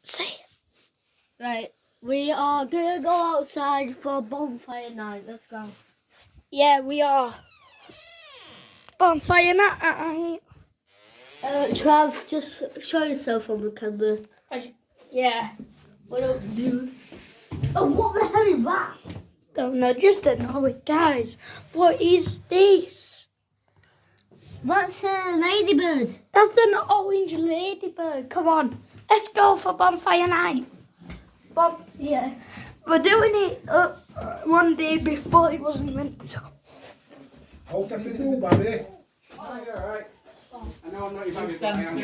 Say it. Right, we are gonna go outside for bonfire night. Let's go. Yeah, we are. Bonfire night. Trav, just show yourself on the camera. Yeah. What do you do? Oh, what the hell is that? Don't know, just don't know it, guys. What is this? That's a ladybird. That's an orange ladybird. Come on, let's go for bonfire night. Yeah, we're doing it one day before it wasn't meant to. Hold up your door, baby. Oh, you're alright. I know I'm not your baby, but I am.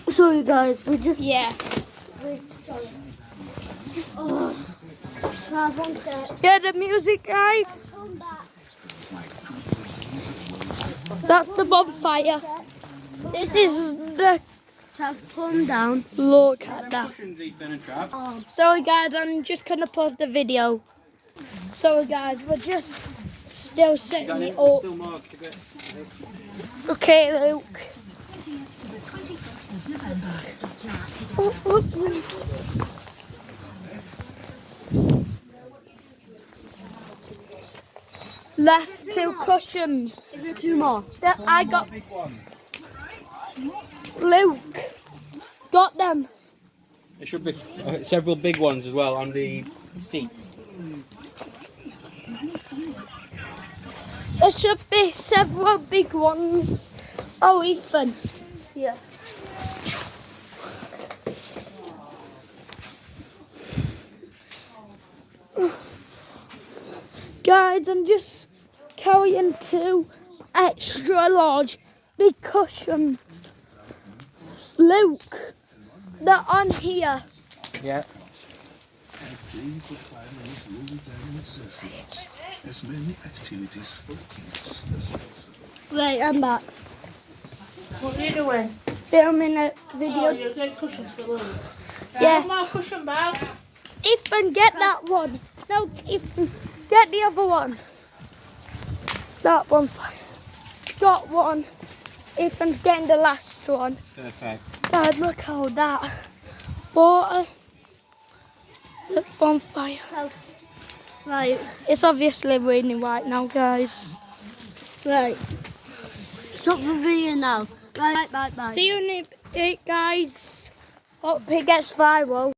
Sorry guys, we just... Yeah. Oh. Trav, one sec. Yeah, the music, guys. That's the bonfire. This is the... Trav, calm down. Look at that. Cushions, Ethan and Trav. Oh. Sorry guys, I'm just gonna pause the video. Sorry guys, we're just still setting it up. Still more to get. Okay, Luke. Last two cushions. Is there two more? That I got. Luke got them. There should be several big ones as well on the seats. There should be several big ones. Oh, Ethan. Yeah. Guys, I'm just carrying two extra large big cushions. Luke, they're on here. Yeah. As many activities for kids. Right, I'm back. What are you doing? Filming a video. Oh, you're getting cushions for Lou. Yeah. More cushion bag. Ethan, get that one. No, Ethan, get the other one. That one. Got one. Ethan's getting the last one. Perfect. Dad, look how that water. Look, bonfire. Right, It's obviously raining right now, guys. right. Stop the video now. Right, bye, bye. See you in a bit, guys. Hope it gets viral.